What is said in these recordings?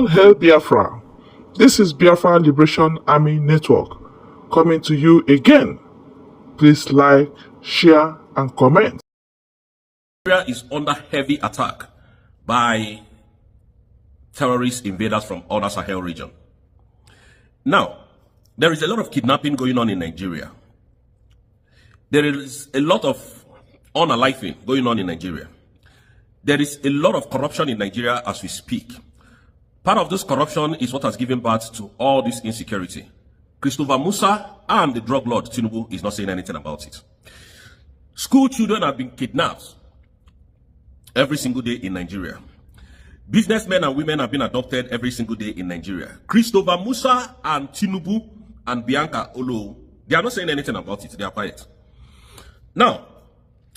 All hail Biafra. This is Biafra Liberation Army Network coming to you again. Please like, share, and comment. Nigeria is under heavy attack by terrorist invaders from other Sahel region. Now, there is a lot of kidnapping going on in Nigeria. There is a lot of unaliving going on in Nigeria. There is a lot of corruption in Nigeria as we speak. Part of this corruption is what has given birth to all this insecurity. Christopher Musa and the drug lord Tinubu is not saying anything about it. School children have been kidnapped every single day in Nigeria. Businessmen and women have been adopted every single day in Nigeria. Christopher Musa and Tinubu and Bianca Olo, they are not saying anything about it. They are quiet. Now,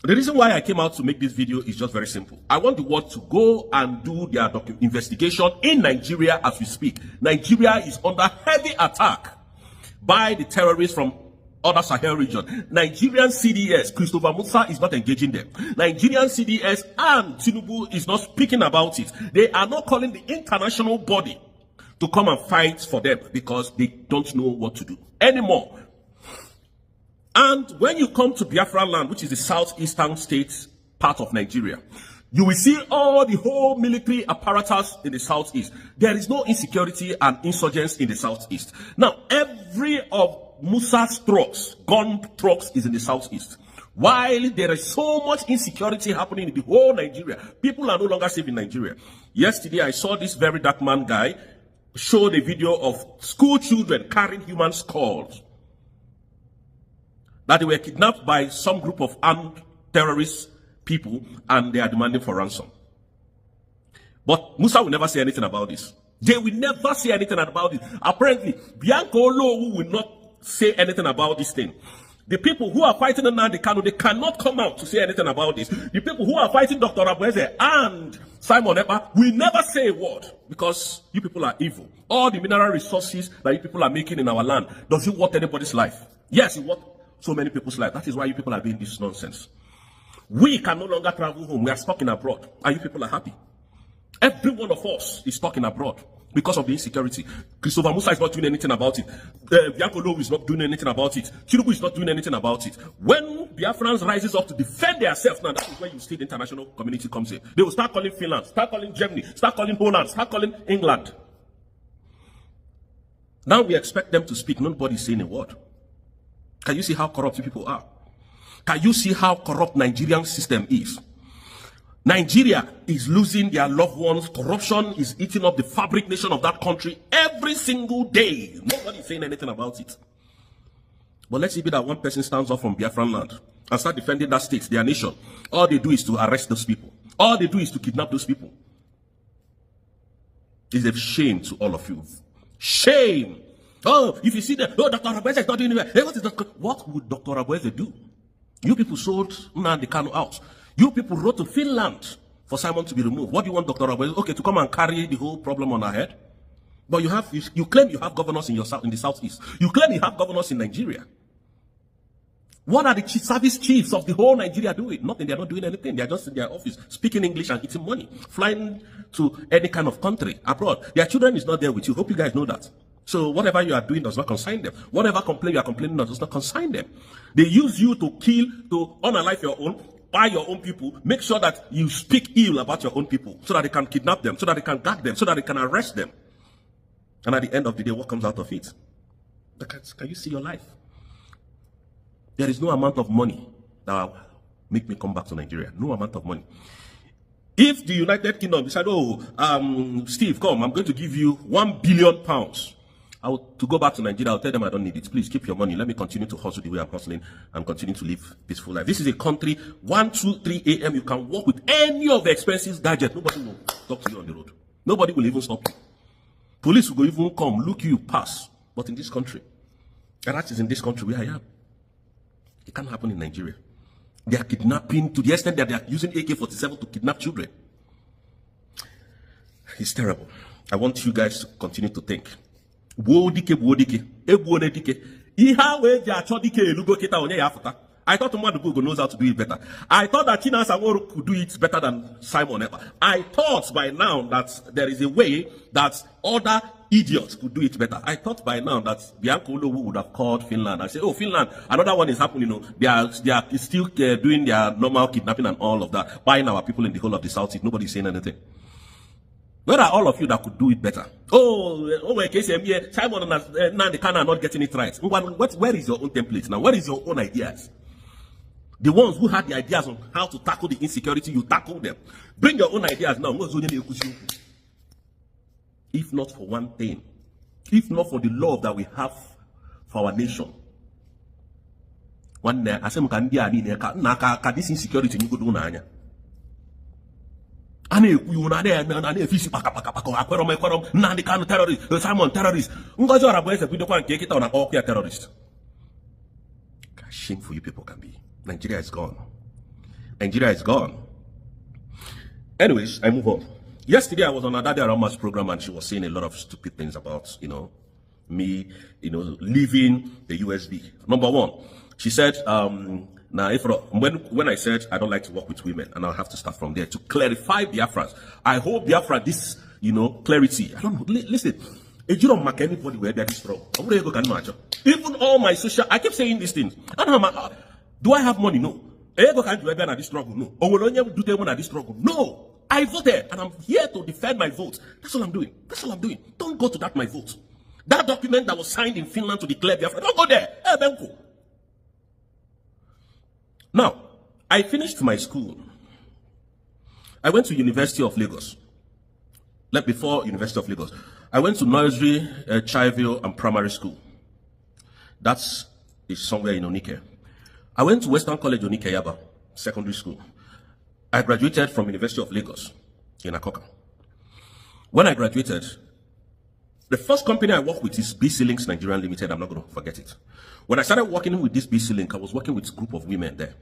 the reason why I came out to make this video is just very simple. I want the world to go and do their investigation in Nigeria as we speak. Nigeria is under heavy attack by the terrorists from other Sahel region. Nigerian CDS, Christopher Musa is not engaging them. Nigerian CDS and Tinubu is not speaking about it. They are not calling the international body to come and fight for them because they don't know what to do anymore. And when you come to Biafra land, which is the southeastern state part of Nigeria, you will see all the whole military apparatus in the southeast. There is no insecurity and insurgents in the southeast. Now, every of Musa's trucks, gun trucks, is in the southeast. While there is so much insecurity happening in the whole Nigeria, people are no longer safe in Nigeria. Yesterday, I saw this very dark man guy show the video of school children carrying human skulls that they were kidnapped by some group of armed terrorist people and they are demanding for ransom. But Musa will never say anything about this. They will never say anything about it. Apparently, Bianca Olo will not say anything about this thing. The people who are fighting Nnamdi Kanu, they cannot come out to say anything about this. The people who are fighting Dr. Abueze and Simon Ekpa will never say a word because you people are evil. All the mineral resources that you people are making in our land, does it worth anybody's life? Yes, it worth so many people's life. That is why you people are doing this nonsense. We can no longer travel home. We are stuck in abroad. And you people are happy. Every one of us is stuck in abroad because of the insecurity. Christopher Musa is not doing anything about it. Bianca Olo is not doing anything about it. Tinubu is not doing anything about it. When Biafrans rises up to defend themselves, now that is when you see the international community comes in. They will start calling Finland, start calling Germany, start calling Holland, start calling England. Now we expect them to speak. Nobody is saying a word. Can you see how corrupt people are? Can you see how corrupt Nigerian system is? Nigeria is losing their loved ones. Corruption is eating up the fabric nation of that country every single day. Nobody is saying anything about it. But let's see that one person stands up from Biafran land and start defending that state, their nation. All they do is to arrest those people. All they do is to kidnap those people. It's a shame to all of you. Shame. Oh, if you see that, oh, Dr. Abueze is not doing it. Hey, what would Dr. Abueze do? You people sold Nnamdi Kanu out. You people wrote to Finland for Simon to be removed. What do you want Dr. Abueze? Okay, to come and carry the whole problem on our head? But you claim you have governors in the southeast. You claim you have governors in Nigeria. What are the service chiefs of the whole Nigeria doing? Nothing. They are not doing anything. They are just in their office, speaking English and eating money, flying to any kind of country abroad. Their children is not there with you. Hope you guys know that. So whatever you are doing does not concern them. Whatever complaint you are complaining does not concern them. They use you to kill, to unalive your own, buy your own people, make sure that you speak ill about your own people, so that they can kidnap them, so that they can gag them, so that they can arrest them. And at the end of the day, what comes out of it? Can you see your life? There is no amount of money that will make me come back to Nigeria. No amount of money. If the United Kingdom decide, oh, Steve, come, I'm going to give you £1 billion. To go back to Nigeria, I'll tell them I don't need it. Please keep your money. Let me continue to hustle the way I'm hustling and continue to live peaceful life. This is a country, 1, 2, 3 a.m. You can walk with any of the expensive gadgets. Nobody will talk to you on the road. Nobody will even stop you. Police will even come, look you, pass. But in this country, and that is in this country where I am. It can't happen in Nigeria. They are kidnapping to the extent that they are using AK-47 to kidnap children. It's terrible. I want you guys to continue to think. I thought Madubugo knows how to do it better. I thought that China Saworo could do it better than Simon Ekpa. I thought by now that there is a way that other idiots could do it better. I thought by now that Bianca Olowu would have called Finland and said, oh, Finland, another one is happening. They are still doing their normal kidnapping and all of that, buying our people in the whole of the South East. Nobody's saying anything. Where are all of you that could do it better? Simon and Nandi Kana are not getting it right. Where is your own template now? Where is your own ideas? The ones who had the ideas on how to tackle the insecurity, you tackle them. Bring your own ideas now. If not for one thing, if not for the love that we have for our nation, one day I say, this insecurity you go do na. Simon terrorist. Terrorist. Shameful you people can be. Nigeria is gone. Nigeria is gone. Anyways, I move on. Yesterday I was on Adade Arama's program and she was saying a lot of stupid things about, me, leaving the USB. Number one, she said, now, when I said I don't like to work with women, and I'll have to start from there to clarify Biafra. I hope Biafra this, clarity. I don't know. Listen, if you don't mark anybody where that is strong, even all my social, I keep saying these things. I don't know. Do I have money? No. No. No. I voted, and I'm here to defend my vote. That's all I'm doing. That's all I'm doing. Don't go to that my vote. That document that was signed in Finland to declare Biafra. Don't go there. Now, I finished my school. I went to University of Lagos. Before University of Lagos, I went to nursery, childville, and primary school. That is somewhere in Onike. I went to Western College Onike Yaba, secondary school. I graduated from University of Lagos in Akoka. When I graduated, the first company I worked with is BC Links Nigerian Limited. I'm not going to forget it. When I started working with this BC Link, I was working with a group of women there.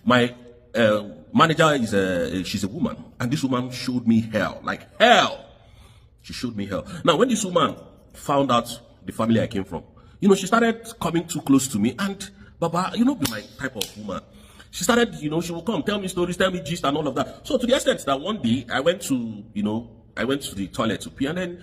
My manager is she's a woman, and this woman showed me hell, like hell. She showed me hell. Now, when this woman found out the family I came from, she started coming too close to me, and Baba, be my type of woman. She started, she will come, tell me stories, tell me gist and all of that. So to the extent that one day I went to the toilet to pee, and then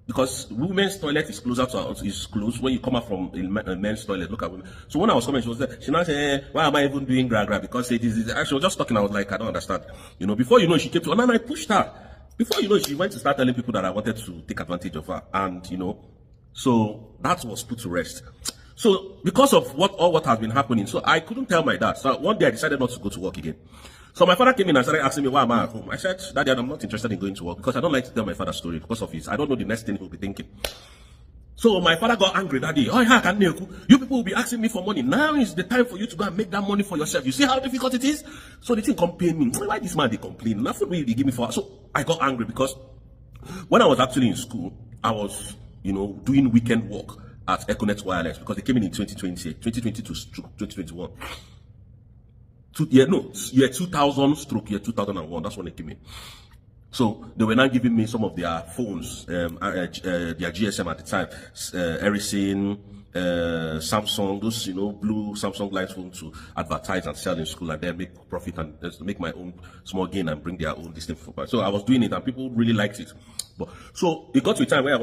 because women's toilet is closer to us, is closed when you come out from a men's toilet. Look at women. So when I was coming, she was there. She now said, why am I even doing gra? Because it is. She was just talking. I was like, I don't understand. Before she came to, and then I pushed her. Before she went to start telling people that I wanted to take advantage of her, and so that was put to rest. So because of what has been happening, so I couldn't tell my dad. So one day I decided not to go to work again. So my father came in and started asking me, why am I at home? I said, Daddy, I'm not interested in going to work because I don't like to tell my father's story because of his. I don't know the next thing he'll be thinking. So my father got angry. Daddy, you people will be asking me for money. Now is the time for you to go and make that money for yourself. You see how difficult it is? So the thing complained me. Why this man, they complain? Nothing really they give me for. So I got angry because when I was actually in school, I was, doing weekend work at Econet Wireless because they came in 2020 to 2021. Year 2000 stroke year 2001. That's when they came in. So they were now giving me some of their phones, their GSM at the time, Ericsson, Samsung, those blue Samsung Light phones to advertise and sell in school and then make profit and make my own small gain and bring their own distinct. So I was doing it and people really liked it. But so it got to a time where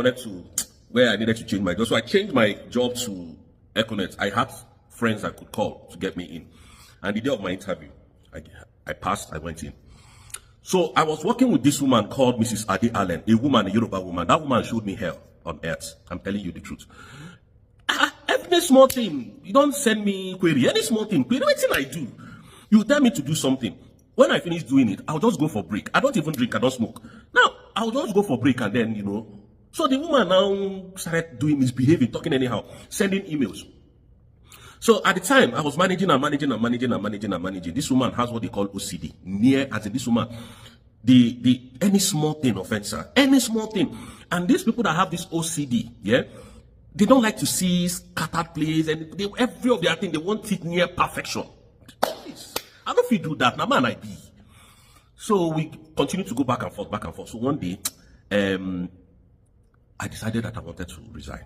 I needed to change my job. So I changed my job to Econet. I had friends I could call to get me in. And the day of my interview, I passed, I went in. So I was working with this woman called Mrs. Ade Allen, a Yoruba woman. That woman showed me hell on earth. I'm telling you the truth. Every small thing, you don't send me query. Any small thing, anything I do, you tell me to do something. When I finish doing it, I'll just go for break. I don't even drink, I don't smoke. Now, I'll just go for break and then, So the woman now started misbehaving, talking anyhow, sending emails. So at the time, I was managing. This woman has what they call OCD. As in this woman, any small thing offends her. Any small thing. And these people that have this OCD, they don't like to see scattered plays, and every of their thing, they want it near perfection. Please, I don't know if you do that. Now, man, I be. So we continue to go back and forth. So one day, I decided that I wanted to resign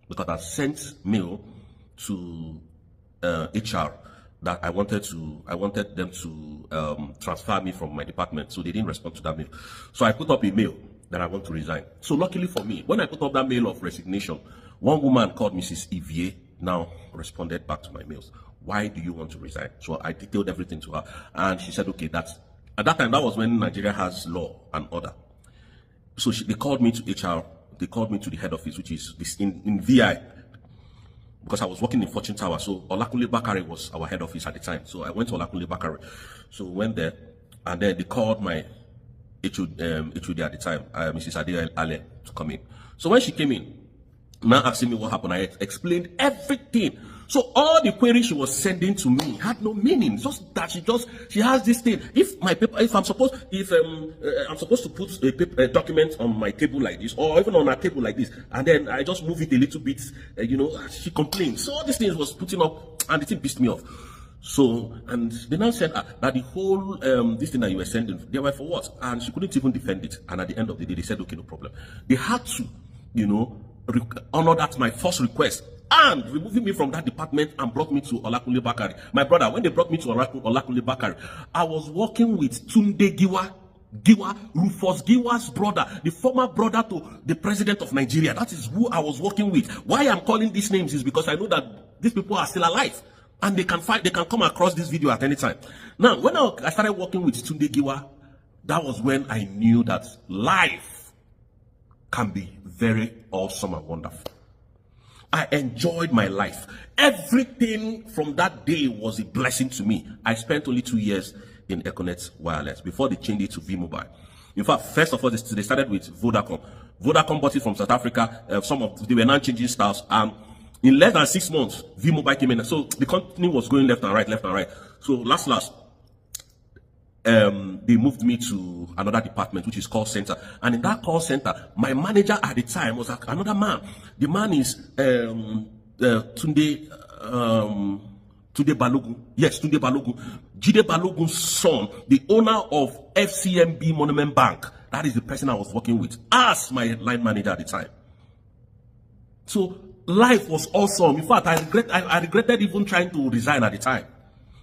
because I sent mail to HR that I wanted them to transfer me from my department, so they didn't respond to that mail. So I put up a mail that I want to resign. So luckily for me, when I put up that mail of resignation, one woman called Mrs. Evier now responded back to my mails. Why do you want to resign? So I detailed everything to her, and she said, okay, at that time, that was when Nigeria has law and order. So they called me to HR, they called me to the head office, which is in VI, because I was working in Fortune Tower. So Olakunle Bakare was our head office at the time. So I went to Olakunle Bakare. So went there, and then they called my HOD at the time, Mrs. Ade Ale, to come in. So when she came in, now asking me what happened, I explained everything. So all the queries she was sending to me had no meaning. Just that she has this thing. If I'm supposed to put a document on my table like this, or even on a table like this, and then I just move it a little bit, she complained. So all these things was putting up, and the thing pissed me off. So, and they now said that the whole this thing that you were sending, they were for what? And she couldn't even defend it. And at the end of the day, they said, okay, no problem. They had to, honor that my first request, and removing me from that department and brought me to Olakunle Bakare. My brother, when they brought me to Olakunle Bakare, I was working with Tunde Giwa, Rufus Giwa's brother, the former brother to the president of Nigeria. That is who I was working with. Why I'm calling these names is because I know that these people are still alive, and they can come across this video at any time. Now, when I started working with Tunde Giwa, that was when I knew that life can be very awesome and wonderful. I enjoyed my life. Everything from that day was a blessing to me. I spent only 2 years in Econet Wireless before they changed it to V-Mobile. In fact, first of all, they started with Vodacom. Vodacom bought it from South Africa. They were now changing styles, and in less than 6 months, V-Mobile came in. So the company was going left and right. So last, they moved me to another department, which is call center. And in that call center, my manager at the time was another man. The man is Tunde Balogun. Yes, Tunde Balogun. Jide Balogun's son, the owner of FCMB Monument Bank. That is the person I was working with as my line manager at the time. So life was awesome. In fact, I regretted even trying to resign at the time,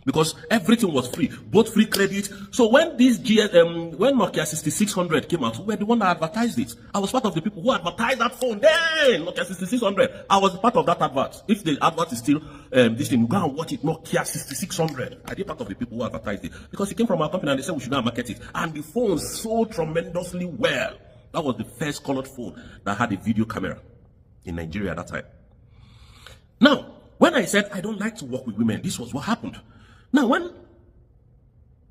because everything was free, both free credit. So when when Nokia 6600 came out, we were the one that advertised it. I was part of the people who advertised that phone then, Nokia 6600. I was part of that advert. If the advert is still this thing, go and watch it, Nokia 6600. I did part of the people who advertised it, because it came from our company and they said we should go and market it. And the phone sold tremendously well. That was the first colored phone that had a video camera in Nigeria at that time. Now, when I said I don't like to work with women, this was what happened. Now, when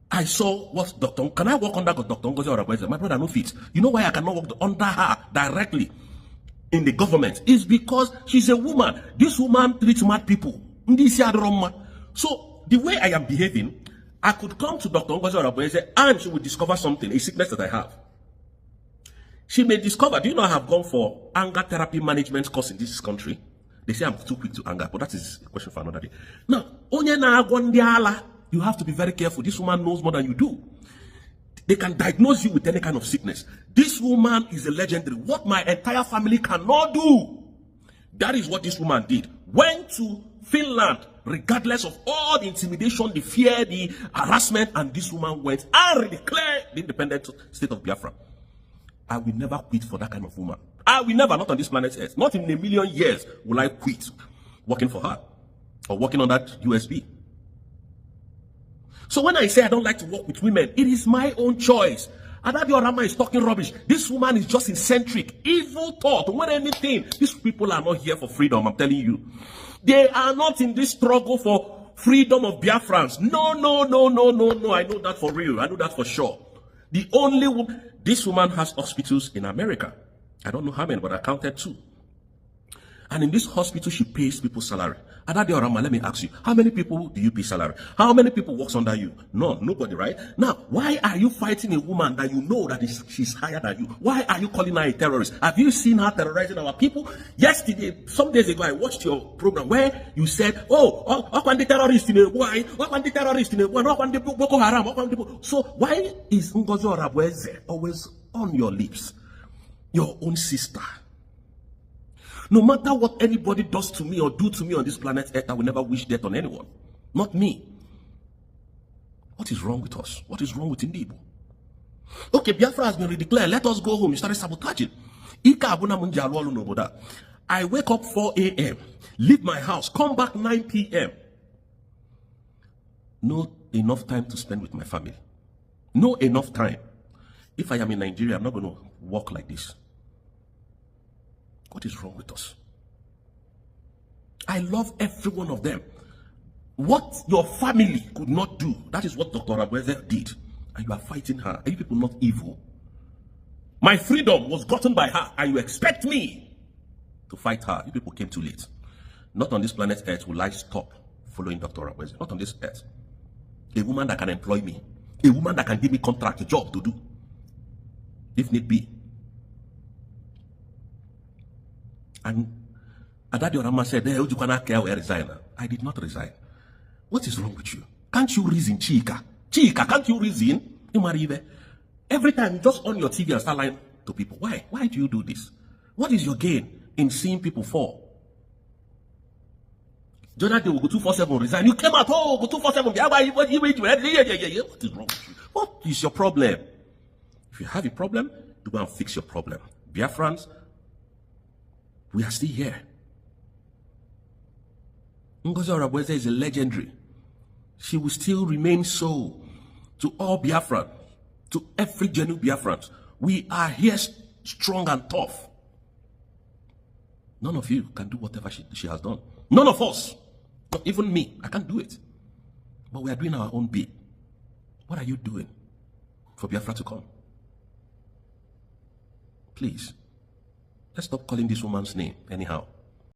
I saw what can I work under Dr. Ngozi Orabueze? My brother, no fit. You know why I cannot work under her directly in the government? Is because she's a woman. This woman treats mad people. So, the way I am behaving, I could come to Dr. Ngozi Orabueze and she would discover something, a sickness that I have. She may discover, do you know I have gone for anger therapy management course in this country? They say I'm too quick to anger, but that is a question for another day. Now, you have to be very careful. This woman knows more than you do. They can diagnose you with any kind of sickness. This woman is a legendary. What my entire family cannot do, that is what this woman did. Went to Finland, regardless of all the intimidation, the fear, the harassment, and this woman went and declared the independent state of Biafra. I will never quit for that kind of woman. I will never, not on this planet Earth, not in a million years will I quit working for her or working on that USB. So when I say I don't like to work with women, it is my own choice. Adabi Orama is talking rubbish. This woman is just eccentric, evil thought, when anything. These people are not here for freedom, I'm telling you. They are not in this struggle for freedom of Biafrans. No. I know that for real. I know that for sure. The only woman, this woman has hospitals in America. I don't know how many, but I counted 2. And in this hospital, she pays people salary. Adabi Orama, let me ask you, how many people do you pay salary? How many people works under you? No, nobody, right? Now, why are you fighting a woman that you know that she's higher than you? Why are you calling her a terrorist? Have you seen her terrorizing our people? Yesterday, some days ago, I watched your program where you said, the terrorist in a why? The terrorist in a why? Boko Haram? So why is Ngozi Orabueze always on your lips? Your own sister. No matter what anybody does to me or do to me on this planet Earth, I will never wish death on anyone. not me. What is wrong with us? What is wrong with Indibo? Okay, Biafra has been redeclared. Let us go home. You started sabotaging. I wake up 4 a.m., leave my house, come back 9 p.m. No enough time to spend with my family. No enough time. If I am in Nigeria, I'm not going to walk like this. What is wrong with us? I love every one of them. What your family could not do, that is what Dr. Abueze did. And you are fighting her. Are you people not evil? My freedom was gotten by her, and you expect me to fight her. You people came too late. Not on this planet Earth will I stop following Dr. Abueze. Not on this earth. A woman that can employ me. A woman that can give me contract, a job to do. If need be. And Adadi Orama said, hey, you cannot care where I resign. I did not resign. What is wrong with you? Can't you reason, Chika? Chika, can't you reason? Every time you just on your TV and start lying to people. Why? Why do you do this? What is your gain in seeing people fall? Jonathan will go 247 resign. You came out, oh, go 247. What is wrong with you? What is your problem? If you have a problem, you go and fix your problem. Biafrans, we are still here. Ngozi Oravweze is a legendary. She will still remain so to all Biafran, to every genuine Biafran. We are here strong and tough. None of you can do whatever she has done. None of us. Not even me. I can't do it. But we are doing our own bit. What are you doing for Biafra to come? Please, let's stop calling this woman's name anyhow.